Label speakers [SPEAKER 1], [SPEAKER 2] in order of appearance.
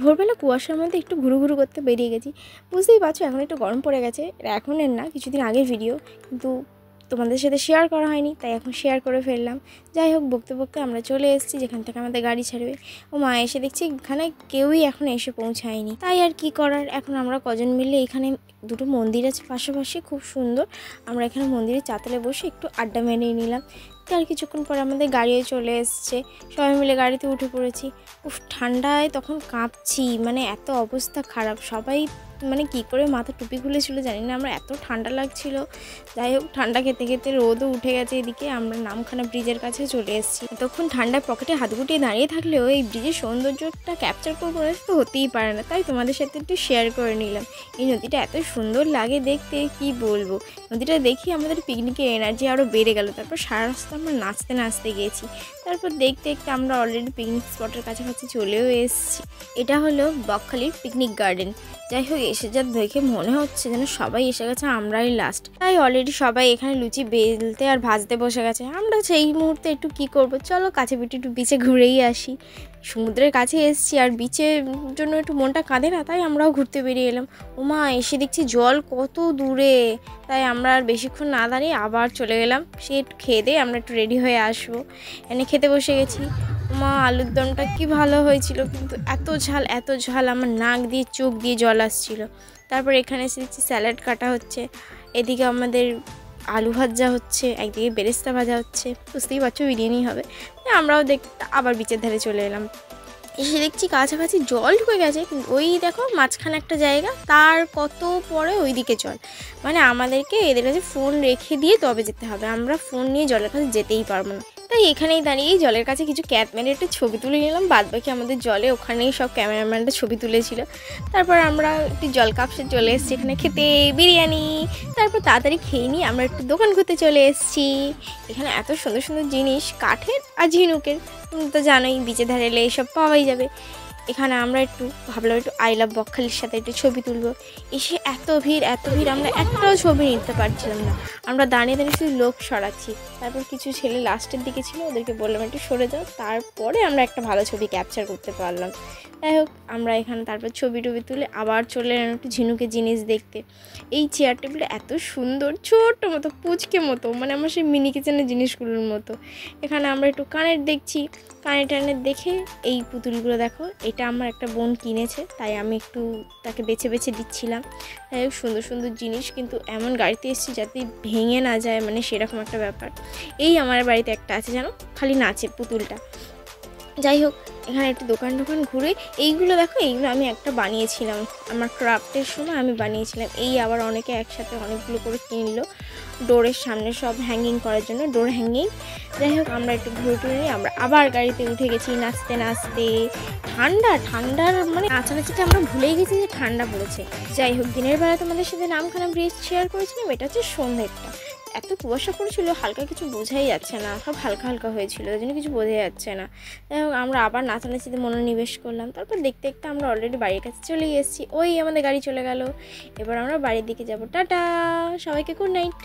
[SPEAKER 1] ভোরবেলা কুয়াশার মধ্যে একটু ঘুরু করতে বেরিয়ে গেছি। বুঝতেই পারছো এখন একটু গরম পড়ে গেছে। এখনের না, কিছুদিন আগের ভিডিও, কিন্তু তোমাদের সাথে শেয়ার করা হয়নি, তাই এখন শেয়ার করে ফেললাম। যাই হোক, বকতে বকতে আমরা চলে এসেছি যেখান থেকে আমাদের গাড়ি ছাড়বে। ও মা, এসে দেখছি এখানে কেউই এখন এসে পৌঁছায়নি। তাই আর কি করার, এখন আমরা কজন মিলে এখানে দুটো মন্দির আছে পাশাপাশি, খুব সুন্দর। আমরা এখানে মন্দিরের চাতালে বসে একটু আড্ডা মেরে নিলাম। তার কিছুক্ষণ পর আমাদের গাড়িও চলে এসছে, সবাই মিলে গাড়িতে উঠে পড়েছি। উফ, ঠান্ডায় তখন কাঁপছি, মানে এত অবস্থা খারাপ। সবাই মানে কী করে মাথা টুপি খুলেছিল জানি না, আমরা এত ঠান্ডা লাগছিল। যাই হোক, ঠান্ডা খেতে খেতে রোদও উঠে গেছে এদিকে। আমরা নামখানা ব্রিজের কাছে চলে এসেছি। তখন ঠান্ডায় পকেটে হাত গুটিয়ে দাঁড়িয়ে থাকলেও এই ব্রিজের সৌন্দর্যটা ক্যাপচার করবো না তো হতেই পারে না, তাই তোমাদের সাথে একটু শেয়ার করে নিলাম। এই নদীটা এত সুন্দর লাগে দেখতে, কি বলবো। নদীটা দেখি আমাদের পিকনিকের এনার্জি আরও বেড়ে গেল। তারপর সারা রাস্তা আমরা নাচতে নাচতে গেছি। তারপর দেখতে দেখতে আমরা অলরেডি পিকনিক স্পটের কাছাকাছি চলেও এসেছি। এটা হলো বকখালির পিকনিক গার্ডেন। যাই হোক, এসে যা দেখে মনে হচ্ছে যেন সবাই এসে গেছে, আমরাই লাস্ট। তাই অলরেডি সবাই এখানে লুচি বেলতে আর ভাজতে বসে গেছে। আমরা সেই মুহূর্তে একটু কি করব, চলো কাছে পিঠে একটু বিচে ঘুরেই আসি। সমুদ্রের কাছে এসেছি আর বিচের জন্য একটু মনটা কাঁদে না, তাই আমরাও ঘুরতে বেরিয়ে এলাম। ওমা, এসে দেখছি জল কত দূরে। তাই আমরা আর বেশিক্ষণ না দাঁড়িয়ে আবার চলে গেলাম। সে একটু খেয়ে দিয়ে আমরা একটু রেডি হয়ে আসবো। এনে খেতে বসে গেছি। মা, আলুর দমটা কি ভালো হয়েছিল, কিন্তু এত ঝাল আমার নাক দিয়ে চোখ দিয়ে জল আসছিল। তারপর এখানে এসে দেখছি স্যালাড কাটা হচ্ছে, এদিকে আমাদের আলু ভাজা হচ্ছে, একদিকে বেরেস্তা ভাজা হচ্ছে। বুঝতেই পারছো বিরিয়ানি হবে। আমরাও আবার বিচের ধারে চলে এলাম। এসে দেখছি কাছাকাছি জল ঢুকে গেছে, কিন্তু ওই দেখো মাঝখানে একটা জায়গা, তার কত পরে ওই দিকে জল। মানে আমাদেরকে এদের কাছে ফোন রেখে দিয়ে তবে যেতে হবে, আমরা ফোন নিয়ে জলের কাছে যেতেই পারবো না। তাই এখানেই দাঁড়িয়ে জলের কাছে কিছু ক্যাপ মেরে একটা ছবি তুলে নিলাম। বাদবাকি আমাদের জলে ওখানেই সব ক্যামেরাম্যানটা ছবি তুলেছিল। তারপর আমরা একটু জল কাপসে চলে এসেছি এখানে খেতে বিরিয়ানি। তারপর তাড়াতাড়ি খেয়ে নিয়ে আমরা একটু দোকান ঘুরতে চলে এসেছি। এখানে এত সুন্দর সুন্দর জিনিস, কাঠের আর ঝিনুকের, তুমি তো জানোই বিচের ধারে এলে এইসব পাওয়াই যাবে। এখানে আমরা একটু ভাবলাম একটু আই লাভ বকখালির সাথে একটু ছবি তুলবো। এসে এত ভিড় আমরা একটাও ছবি নিতে পারছিলাম না। আমরা দাঁড়িয়ে দাঁড়িয়ে শুধু লোক সরাচ্ছি। তারপর কিছু ছেলে লাস্টের দিকে ছিল, ওদেরকে বললাম একটু সরে যাও, তারপরে আমরা একটা ভালো ছবি ক্যাপচার করতে পারলাম। যাই হোক, আমরা এখানে তারপর ছবি টবি তুলে আবার চলে এলাম একটু ঝিনুকের জিনিস দেখতে। এই চেয়ার টেবিলটা এত সুন্দর, ছোট্ট মতো পুচকে মতো, মানে আমার সেই মিনি কিচেনের জিনিসগুলোর মতো। এখানে আমরা একটু কানের দেখছি, কানের দেখে এই পুতুলগুলো দেখো, এটা আমার একটা বোন কিনেছে, তাই আমি একটু তাকে বেছে বেছে দিচ্ছিলাম। যাই হোক, সুন্দর সুন্দর জিনিস, কিন্তু এমন গাড়িতে এসেছি যাতে ভেঙে না যায়, মানে সেরকম একটা ব্যাপার। এই আমার বাড়িতে একটা আছে জানো, খালি নাচে পুতুলটা। যাই হোক, এখানে একটু দোকান ঘুরে এইগুলো দেখো, এইগুলো আমি একটা বানিয়েছিলাম আমার ক্রাফটের সময়, আমি বানিয়েছিলাম। এই আবার অনেকে একসাথে অনেকগুলো করে কিনলো ডোরের সামনে, সব হ্যাঙ্গিং করার জন্য, ডোর হ্যাঙ্গিং। যাই হোক, আমরা একটু ঘুরে নিয়ে আমরা আবার গাড়িতে উঠে গেছি নাচতে নাচতে। ঠান্ডার মানে নাচানাচিটা আমরা ভুলেই গেছি যে ঠান্ডা পড়েছে। যাই হোক, দিনের বেলা তোমাদের সাথে নামখানা ব্রিজ শেয়ার করেছিলাম, এটা হচ্ছে সন্ধ্যেরটা। এত কুয়াশা পড়েছিল, হালকা কিছু বোঝাই যাচ্ছে না, সব হালকা হালকা হয়েছিল, তাই জন্য কিছু বোঝা যাচ্ছে না। যাই হোক, আমরা আবার নাচানাচিতে মনোনিবেশ করলাম। তারপর দেখতে দেখতে আমরা অলরেডি বাড়ির কাছে চলে এসেছি। ওই আমাদের গাড়ি চলে গেল। এবার আমরা বাড়ির দিকে যাব। টাটা, সবাইকে গুড নাইট।